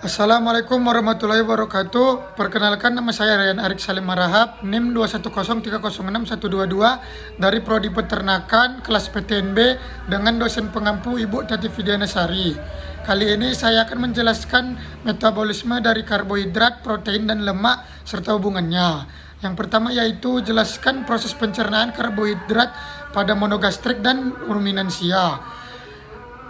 Assalamualaikum warahmatullahi wabarakatuh. Perkenalkan, nama saya Ryan Arik Salim Marahap, NIM 210306122 dari Prodi Peternakan kelas PTNB dengan dosen pengampu Ibu Tati Fidiana Sari. Kali ini saya akan menjelaskan metabolisme dari karbohidrat, protein, dan lemak serta hubungannya. Yang pertama yaitu jelaskan proses pencernaan karbohidrat pada monogastrik dan ruminansia.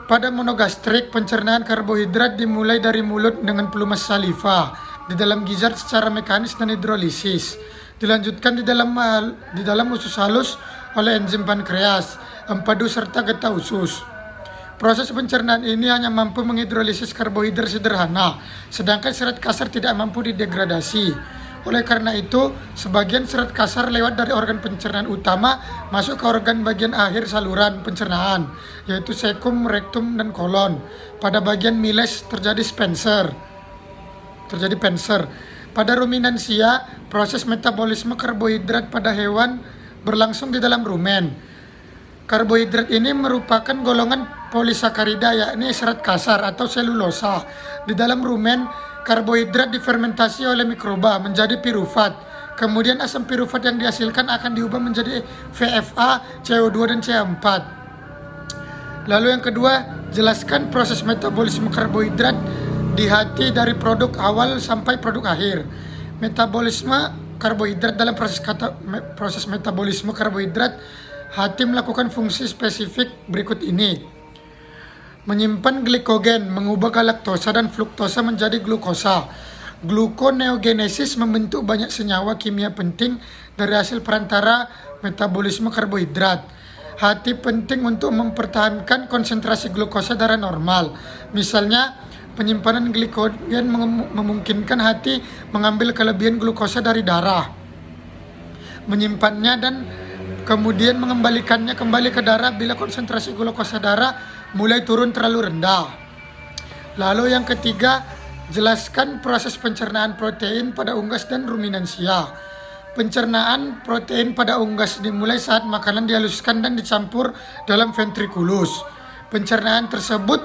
Pada monogastrik, pencernaan karbohidrat dimulai dari mulut dengan pelumas saliva di dalam gizzard secara mekanis dan hidrolisis. Dilanjutkan di dalam usus halus oleh enzim pankreas, empedu serta getah usus. Proses pencernaan ini hanya mampu menghidrolisis karbohidrat sederhana, sedangkan serat kasar tidak mampu didegradasi. Oleh karena itu, sebagian serat kasar lewat dari organ pencernaan utama masuk ke organ bagian akhir saluran pencernaan, yaitu sekum, rektum, dan kolon. Pada bagian miles terjadi penser. Pada ruminansia, proses metabolisme karbohidrat pada hewan berlangsung di dalam rumen. Karbohidrat ini merupakan golongan polisakarida, yakni serat kasar atau selulosa. Di dalam rumen, karbohidrat difermentasi oleh mikroba menjadi pirufat. Kemudian asam pirufat yang dihasilkan akan diubah menjadi VFA, CO2, dan CH4. Lalu yang kedua, jelaskan proses metabolisme karbohidrat di hati dari produk awal sampai produk akhir. Metabolisme karbohidrat dalam proses metabolisme karbohidrat, hati melakukan fungsi spesifik berikut ini. Menyimpan glikogen, mengubah galaktosa dan fruktosa menjadi glukosa. Gluconeogenesis membentuk banyak senyawa kimia penting dari hasil perantara metabolisme karbohidrat. Hati penting untuk mempertahankan konsentrasi glukosa darah normal. Misalnya, penyimpanan glikogen memungkinkan hati mengambil kelebihan glukosa dari darah, menyimpannya dan kemudian mengembalikannya kembali ke darah bila konsentrasi glukosa darah mulai turun terlalu rendah. Lalu yang ketiga, jelaskan proses pencernaan protein pada unggas dan ruminansia. Pencernaan protein pada unggas dimulai saat makanan dihaluskan dan dicampur dalam ventriculus. Pencernaan tersebut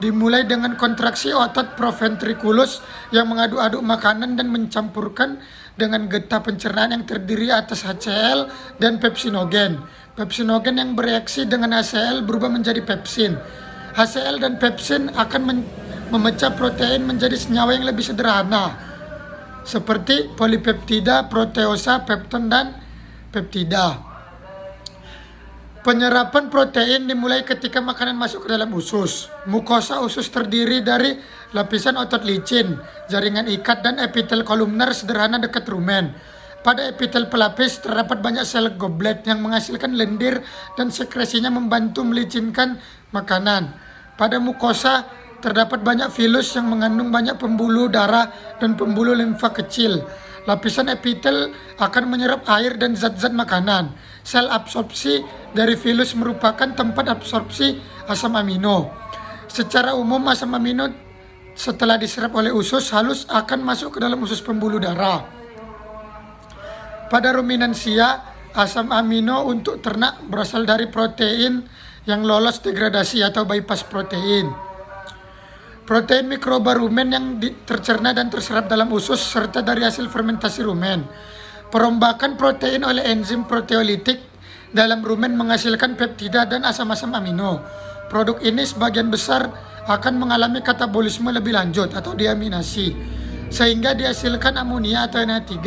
dimulai dengan kontraksi otot proventriculus yang mengaduk-aduk makanan dan mencampurkan dengan getah pencernaan yang terdiri atas HCl dan pepsinogen. Pepsinogen yang bereaksi dengan HCl berubah menjadi pepsin. HCl dan pepsin akan memecah protein menjadi senyawa yang lebih sederhana, seperti polipeptida, proteosa, pepton, dan peptida. Penyerapan protein dimulai ketika makanan masuk ke dalam usus. Mukosa usus terdiri dari lapisan otot licin, jaringan ikat, dan epitel kolumner sederhana dekat rumen. Pada epitel pelapis terdapat banyak sel goblet yang menghasilkan lendir dan sekresinya membantu melicinkan makanan. Pada mukosa terdapat banyak vilus yang mengandung banyak pembuluh darah dan pembuluh limfa kecil. Lapisan epitel akan menyerap air dan zat-zat makanan. Sel absorpsi dari vilus merupakan tempat absorpsi asam amino. Secara umum, asam amino setelah diserap oleh usus halus akan masuk ke dalam usus pembuluh darah. Pada ruminansia, asam amino untuk ternak berasal dari protein yang lolos degradasi atau bypass protein. Protein mikroba rumen yang tercerna dan terserap dalam usus serta dari hasil fermentasi rumen. Perombakan protein oleh enzim proteolitik dalam rumen menghasilkan peptida dan asam-asam amino. Produk ini sebagian besar akan mengalami katabolisme lebih lanjut atau deaminasi, sehingga dihasilkan amonia atau NH3.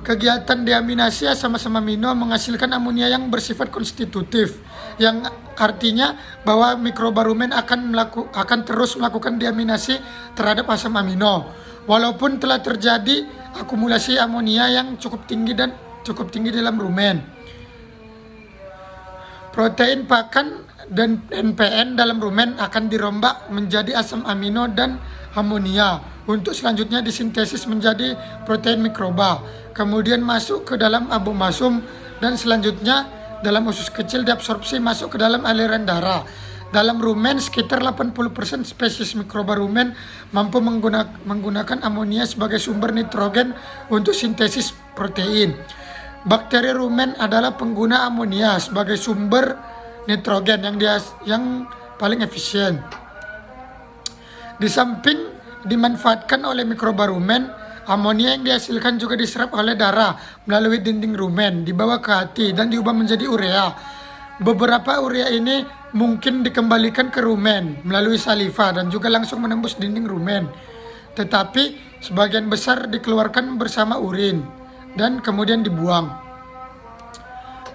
Kegiatan deaminasi asam-asam amino menghasilkan amonia yang bersifat konstitutif, yang artinya bahwa mikroba rumen akan terus melakukan deaminasi terhadap asam amino, walaupun telah terjadi akumulasi amonia yang cukup tinggi dalam rumen. Protein pakan dan NPN dalam rumen akan dirombak menjadi asam amino dan amonia untuk selanjutnya disintesis menjadi protein mikroba, kemudian masuk ke dalam abomasum dan selanjutnya dalam usus kecil diabsorpsi masuk ke dalam aliran darah. Dalam rumen, sekitar 80% spesies mikroba rumen mampu menggunakan amonia sebagai sumber nitrogen untuk sintesis protein. Bakteri rumen adalah pengguna amonia sebagai sumber nitrogen yang paling efisien. Di samping dimanfaatkan oleh mikroba rumen, amonia yang dihasilkan juga diserap oleh darah melalui dinding rumen, dibawa ke hati dan diubah menjadi urea. Beberapa urea ini mungkin dikembalikan ke rumen melalui saliva dan juga langsung menembus dinding rumen. Tetapi sebagian besar dikeluarkan bersama urin dan kemudian dibuang.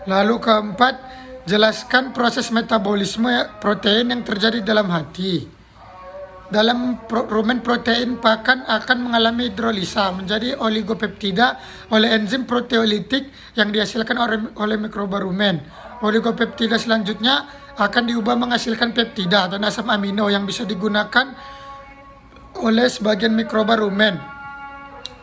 Lalu keempat, jelaskan proses metabolisme protein yang terjadi dalam hati. Dalam rumen protein pakan akan mengalami hidrolisa menjadi oligopeptida oleh enzim proteolitik yang dihasilkan oleh mikroba rumen. Oligopeptida selanjutnya akan diubah menghasilkan peptida dan asam amino yang bisa digunakan oleh sebagian mikroba rumen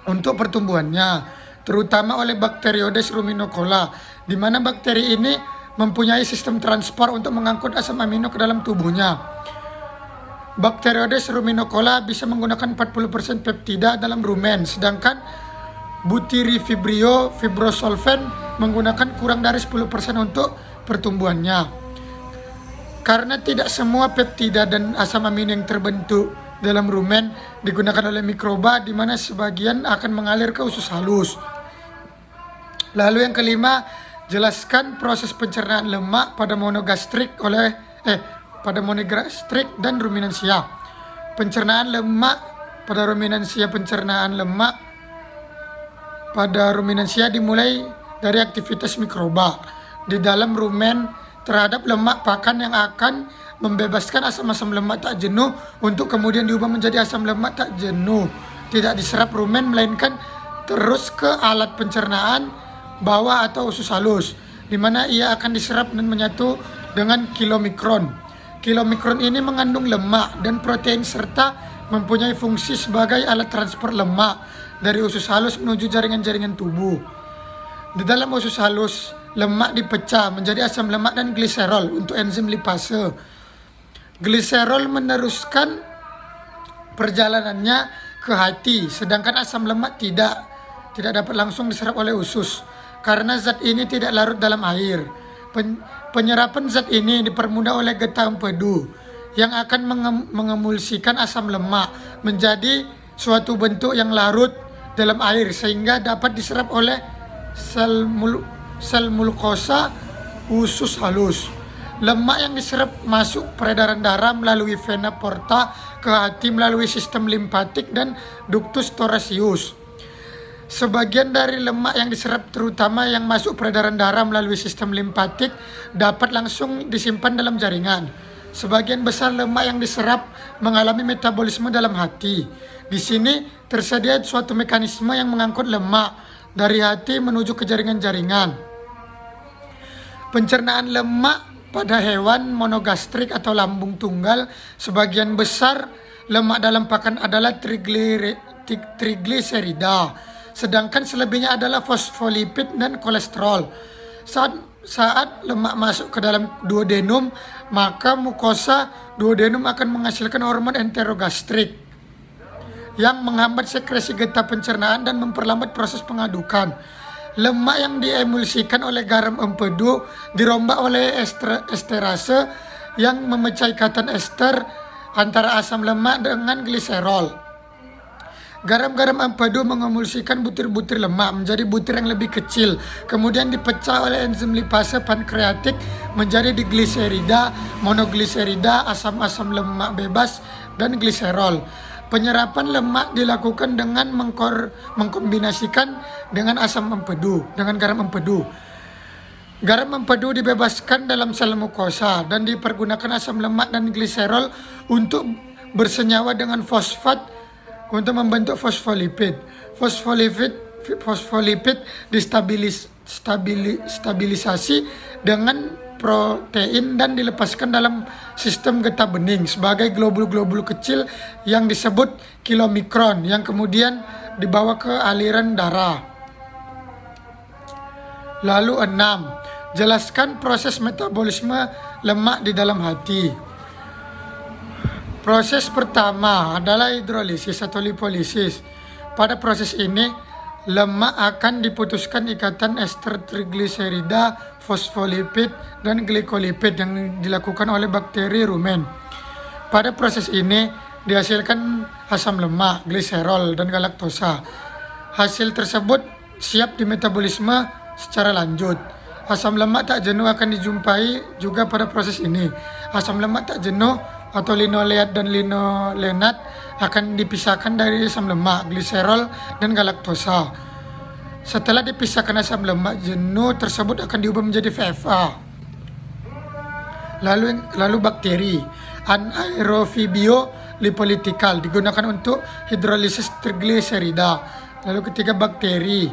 untuk pertumbuhannya, terutama oleh Bacteroides ruminicola, di mana bakteri ini mempunyai sistem transport untuk mengangkut asam amino ke dalam tubuhnya. Bacteroides ruminicola bisa menggunakan 40% peptida dalam rumen, sedangkan Butyrifibrio fibrosolven menggunakan kurang dari 10% untuk pertumbuhannya. Karena tidak semua peptida dan asam amino yang terbentuk dalam rumen digunakan oleh mikroba, di mana sebagian akan mengalir ke usus halus. Lalu yang kelima, jelaskan proses pencernaan lemak pada monogastrik pada monogastrik dan ruminansia. Pencernaan lemak pada ruminansia. Pencernaan lemak pada ruminansia dimulai dari aktivitas mikroba di dalam rumen terhadap lemak pakan yang akan membebaskan asam-asam lemak tak jenuh untuk kemudian diubah menjadi asam lemak tak jenuh. Tidak diserap rumen melainkan terus ke alat pencernaan bawah atau usus halus, di mana ia akan diserap dan menyatu dengan kilomikron. Kilomikron ini mengandung lemak dan protein serta mempunyai fungsi sebagai alat transport lemak dari usus halus menuju jaringan-jaringan tubuh. Di dalam usus halus, lemak dipecah menjadi asam lemak dan gliserol untuk enzim lipase. Gliserol meneruskan perjalanannya ke hati, sedangkan asam lemak tidak dapat langsung diserap oleh usus karena zat ini tidak larut dalam air. Penyerapan zat ini dipermudah oleh getah empedu yang akan mengemulsikan asam lemak menjadi suatu bentuk yang larut dalam air sehingga dapat diserap oleh sel mukosa usus halus. Lemak yang diserap masuk peredaran darah melalui vena porta ke hati melalui sistem limpatik dan ductus thoracius. Sebagian dari lemak yang diserap, terutama yang masuk peredaran darah melalui sistem limpatik, dapat langsung disimpan dalam jaringan. Sebagian besar lemak yang diserap mengalami metabolisme dalam hati. Di sini tersedia suatu mekanisme yang mengangkut lemak dari hati menuju ke jaringan-jaringan. Pencernaan lemak pada hewan monogastrik atau lambung tunggal, sebagian besar lemak dalam pakan adalah trigliserida. Sedangkan selebihnya adalah fosfolipid dan kolesterol. Saat lemak masuk ke dalam duodenum, maka mukosa duodenum akan menghasilkan hormon enterogastrik yang menghambat sekresi getah pencernaan dan memperlambat proses pengadukan. Lemak yang diemulsikan oleh garam empedu dirombak oleh esterase yang memecah ikatan ester antara asam lemak dengan gliserol. Garam-garam empedu mengemulsikan butir-butir lemak menjadi butir yang lebih kecil, kemudian dipecah oleh enzim lipase pankreatik menjadi digliserida, monogliserida, asam-asam lemak bebas, dan gliserol. Penyerapan lemak dilakukan dengan mengkombinasikan dengan asam empedu, dengan garam empedu. Garam empedu dibebaskan dalam sel mukosa dan dipergunakan asam lemak dan gliserol untuk bersenyawa dengan fosfat untuk membentuk fosfolipid. Fosfolipid distabilisasi dengan protein dan dilepaskan dalam sistem getah bening sebagai globul-globul kecil yang disebut kilomikron yang kemudian dibawa ke aliran darah. Lalu 6. Jelaskan proses metabolisme lemak di dalam hati. Proses pertama adalah hidrolisis atau lipolisis. Pada proses ini, lemak akan diputuskan ikatan ester trigliserida, fosfolipid, dan glikolipid yang dilakukan oleh bakteri rumen. Pada proses ini, dihasilkan asam lemak, gliserol, dan galaktosa. Hasil tersebut siap dimetabolisme secara lanjut. Asam lemak tak jenuh akan dijumpai juga pada proses ini. Asam lemak tak jenuh atau linoleat dan linolenat akan dipisahkan dari asam lemak, gliserol, dan galaktosa. Setelah dipisahkan asam lemak jenuh tersebut akan diubah menjadi VFA. Lalu bakteri anaerofibio lipolitikal digunakan untuk hidrolisis trigliserida. Lalu ketiga bakteri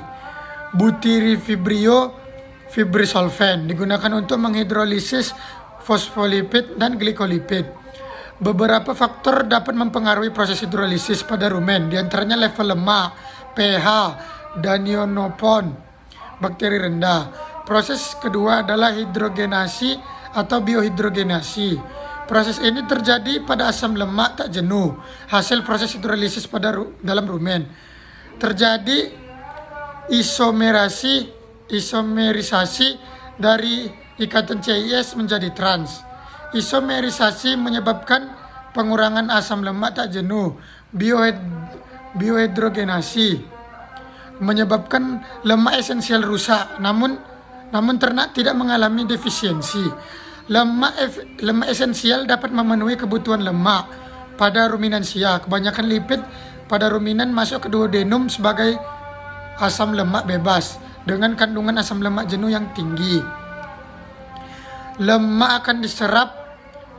Butyriphibrio fibrisolven digunakan untuk menghidrolisis fosfolipid dan glikolipid. Beberapa faktor dapat mempengaruhi proses hidrolisis pada rumen, diantaranya level lemak, pH, dan ionopon bakteri rendah. Proses kedua adalah hidrogenasi atau biohidrogenasi. Proses ini terjadi pada asam lemak tak jenuh, hasil proses hidrolisis pada dalam rumen. Terjadi isomerisasi dari ikatan CIS menjadi trans. Isomerisasi menyebabkan pengurangan asam lemak tak jenuh. Biohidrogenasi menyebabkan lemak esensial rusak, namun ternak tidak mengalami defisiensi. Lemak esensial dapat memenuhi kebutuhan lemak pada ruminansia. Kebanyakan lipid pada ruminan masuk ke duodenum sebagai asam lemak bebas dengan kandungan asam lemak jenuh yang tinggi. Lemak akan diserap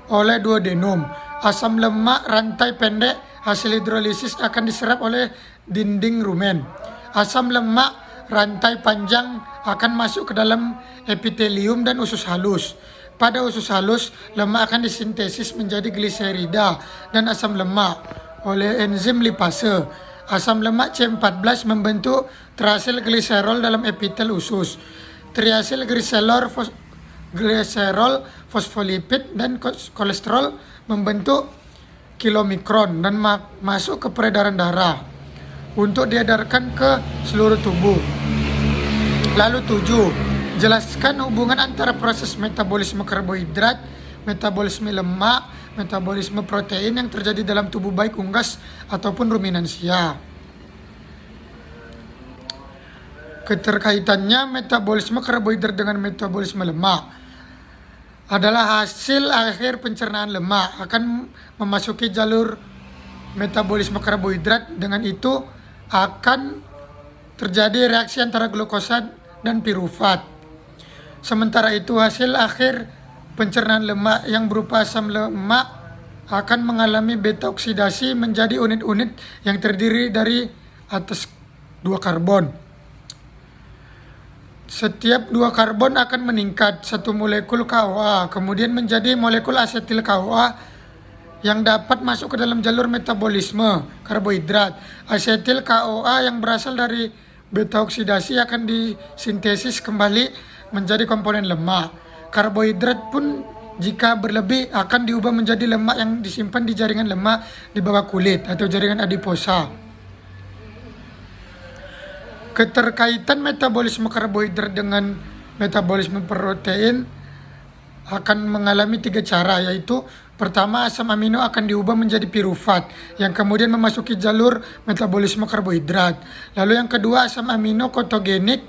oleh duodenum. Asam lemak rantai pendek hasil hidrolisis akan diserap oleh dinding rumen. Asam lemak rantai panjang akan masuk ke dalam epitelium dan usus halus. Pada usus halus, lemak akan disintesis menjadi gliserida dan asam lemak oleh enzim lipase. Asam lemak C14 membentuk triasil gliserol dalam epitel usus. Triasil gliserol fosfolipid dan kolesterol membentuk kilomikron dan masuk ke peredaran darah untuk diedarkan ke seluruh tubuh. Lalu 7. Jelaskan hubungan antara proses metabolisme karbohidrat, metabolisme lemak, metabolisme protein yang terjadi dalam tubuh baik unggas ataupun ruminansia. Keterkaitannya metabolisme karbohidrat dengan metabolisme lemak adalah hasil akhir pencernaan lemak akan memasuki jalur metabolisme karbohidrat. Dengan itu akan terjadi reaksi antara glukosa dan pirufat. Sementara itu hasil akhir pencernaan lemak yang berupa asam lemak akan mengalami beta oksidasi menjadi unit-unit yang terdiri dari atas 2 karbon. Setiap 2 karbon akan meningkat 1 molekul KOA, kemudian menjadi molekul asetil KOA yang dapat masuk ke dalam jalur metabolisme karbohidrat. Asetil KOA yang berasal dari beta oksidasi akan disintesis kembali menjadi komponen lemak. Karbohidrat pun jika berlebih akan diubah menjadi lemak yang disimpan di jaringan lemak di bawah kulit atau jaringan adiposa. Keterkaitan metabolisme karbohidrat dengan metabolisme protein akan mengalami 3 cara, yaitu pertama, asam amino akan diubah menjadi pirufat yang kemudian memasuki jalur metabolisme karbohidrat. Lalu yang kedua, asam amino ketogenik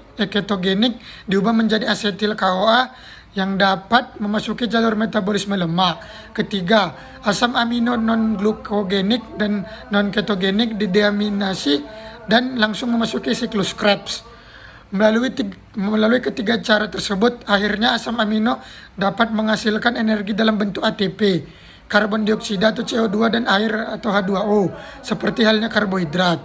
diubah menjadi asetil KOA yang dapat memasuki jalur metabolisme lemak. Ketiga, asam amino non-glukogenik dan non-ketogenik dideaminasi dan langsung memasuki siklus Krebs. Melalui ketiga cara tersebut, akhirnya asam amino dapat menghasilkan energi dalam bentuk ATP, karbon dioksida atau CO2, dan air atau H2O, seperti halnya karbohidrat.